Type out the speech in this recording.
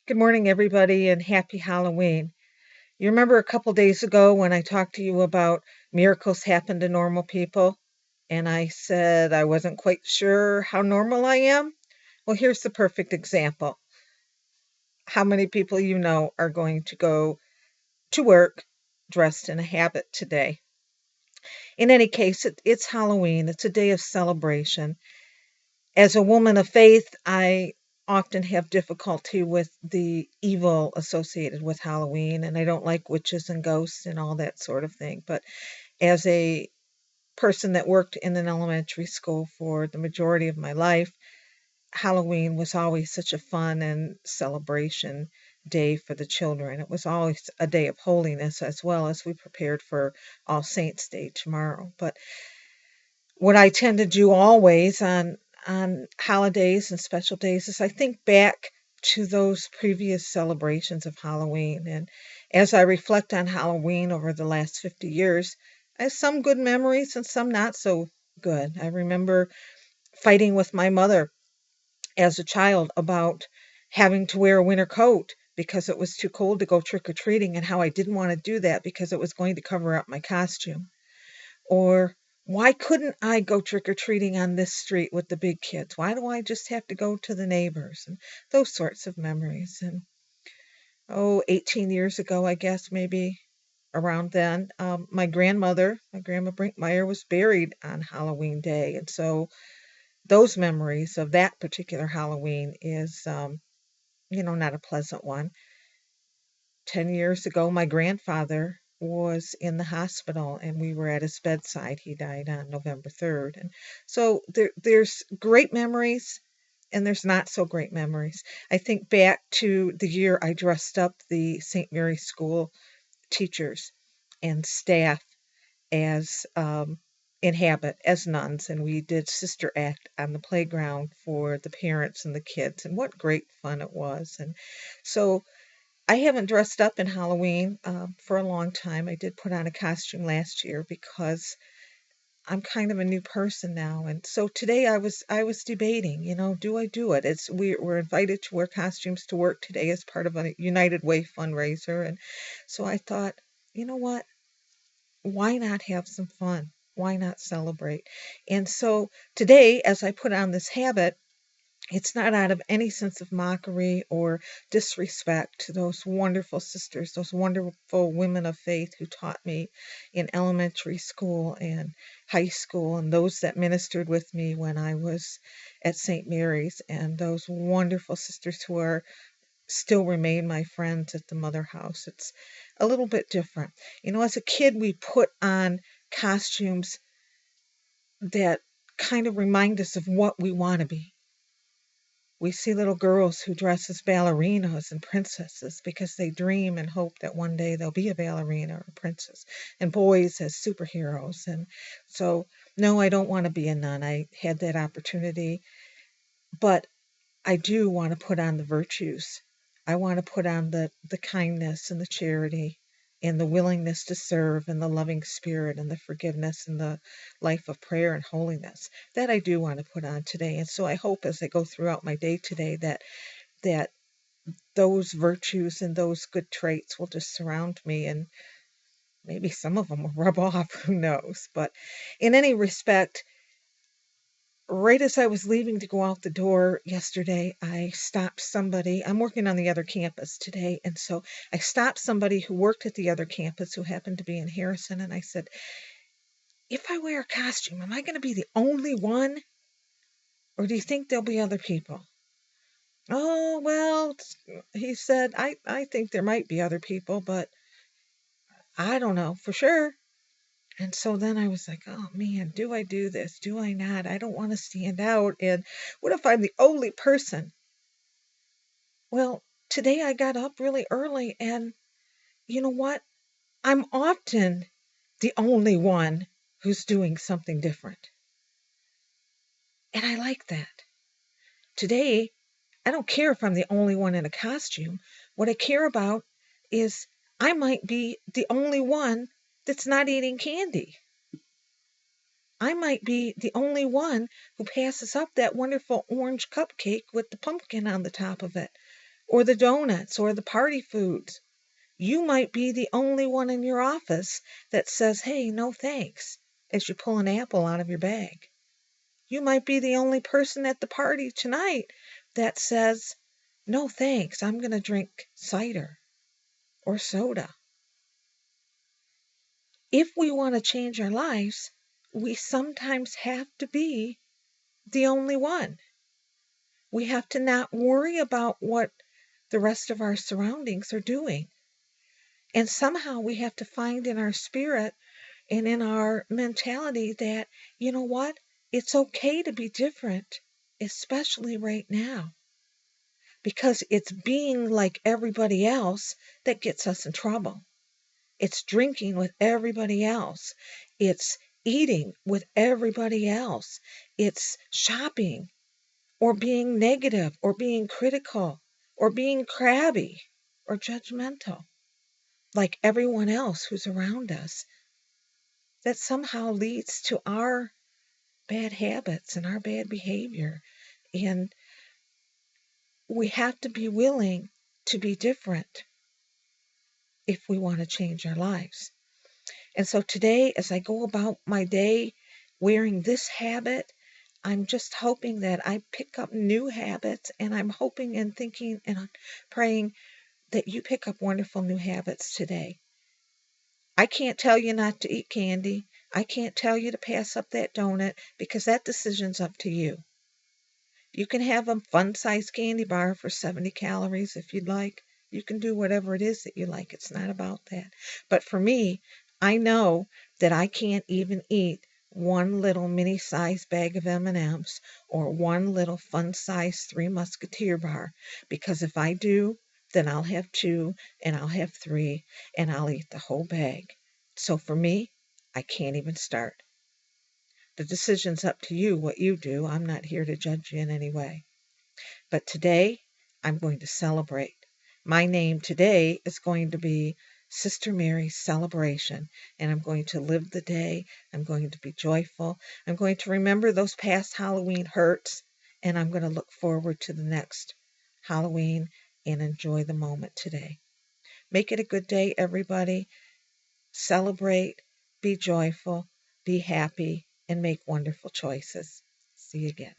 Good morning, everybody, and happy Halloween. You remember a couple days ago when I talked to you about miracles happen to normal people? And I said I wasn't quite sure how normal I am? Well, here's the perfect example. How many people you know are going to go to work dressed in a habit today? In any case, it's Halloween, it's a day of celebration. As a woman of faith, I often have difficulty with the evil associated with Halloween, and I don't like witches and ghosts and all that sort of thing. But as a person that worked in an elementary school for the majority of my life, Halloween was always such a fun and celebration day for the children. It was always a day of holiness as well as we prepared for All Saints' Day tomorrow. But what I tend to do always on holidays and special days is I think back to those previous celebrations of Halloween. And as I reflect on Halloween over the last 50 years, I have some good memories and some not so good. I remember fighting with my mother as a child about having to wear a winter coat because it was too cold to go trick or treating, and how I didn't want to do that because it was going to cover up my costume. Or why couldn't I go trick or treating on this street with the big kids? Why do I just have to go to the neighbors? And those sorts of memories. And 18 years ago, I guess, maybe around then, my grandmother, my grandma Brinkmeyer, was buried on Halloween Day. And so those memories of that particular Halloween is, not a pleasant one. 10 years ago, my grandfather was in the hospital and we were at his bedside. He died on November 3rd. And so there's great memories and there's not so great memories. I think back to the year I dressed up the St. Mary's School teachers and staff as in habit as nuns, and we did Sister Act on the playground for the parents and the kids, and what great fun it was. And so I haven't dressed up in Halloween for a long time. I did put on a costume last year because I'm kind of a new person now, and so today I was debating. Do I do it? We're invited to wear costumes to work today as part of a United Way fundraiser, and so I thought, you know what? Why not have some fun? Why not celebrate? And so today, as I put on this habit, it's not out of any sense of mockery or disrespect to those wonderful sisters, those wonderful women of faith who taught me in elementary school and high school, and those that ministered with me when I was at St. Mary's, and those wonderful sisters who are still remain my friends at the Mother House. It's a little bit different. As a kid, we put on costumes that kind of remind us of what we want to be. We see little girls who dress as ballerinas and princesses because they dream and hope that one day they'll be a ballerina or a princess, and boys as superheroes. And so, no, I don't want to be a nun. I had that opportunity, but I do want to put on the virtues. I want to put on the kindness and the charity and the willingness to serve and the loving spirit and the forgiveness and the life of prayer and holiness. That I do want to put on today. And so I hope as I go throughout my day today that those virtues and those good traits will just surround me, and maybe some of them will rub off, who knows. But in any respect, right as I was leaving to go out the door yesterday, I stopped somebody. I'm working on the other campus today, and so I stopped somebody who worked at the other campus who happened to be in Harrison, and I said, if I wear a costume, am I going to be the only one, or do you think there'll be other people? Oh, well, he said, I think there might be other people, but I don't know for sure. And so then I was like, oh man, do I do this? Do I not? I don't want to stand out. And what if I'm the only person? Well, today I got up really early, and you know what? I'm often the only one who's doing something different. And I like that. Today, I don't care if I'm the only one in a costume. What I care about is I might be the only one that's not eating candy. I might be the only one who passes up that wonderful orange cupcake with the pumpkin on the top of it. or the donuts or the party foods. You might be the only one in your office that says, "Hey, no thanks," as you pull an apple out of your bag. You might be the only person at the party tonight that says, "No thanks, I'm going to drink cider or soda." If we want to change our lives, we sometimes have to be the only one. We have to not worry about what the rest of our surroundings are doing. And somehow we have to find in our spirit and in our mentality that, you know what? It's okay to be different, especially right now, because it's being like everybody else that gets us in trouble. It's drinking with everybody else. It's eating with everybody else. It's shopping or being negative or being critical or being crabby or judgmental like everyone else who's around us. That somehow leads to our bad habits and our bad behavior. And we have to be willing to be different if we want to change our lives. And so today, as I go about my day wearing this habit, I'm just hoping that I pick up new habits, and I'm hoping and thinking and praying that you pick up wonderful new habits today. I can't tell you not to eat candy. I can't tell you to pass up that donut because that decision's up to you. You can have a fun-sized candy bar for 70 calories if you'd like. You can do whatever it is that you like. It's not about that. But for me, I know that I can't even eat one little mini-sized bag of M&Ms or one little fun-sized Three Musketeer bar, because if I do, then I'll have two and I'll have three and I'll eat the whole bag. So for me, I can't even start. The decision's up to you what you do. I'm not here to judge you in any way. But today, I'm going to celebrate. My name today is going to be Sister Mary's Celebration, and I'm going to live the day. I'm going to be joyful. I'm going to remember those past Halloween hurts, and I'm going to look forward to the next Halloween and enjoy the moment today. Make it a good day, everybody. Celebrate, be joyful, be happy, and make wonderful choices. See you again.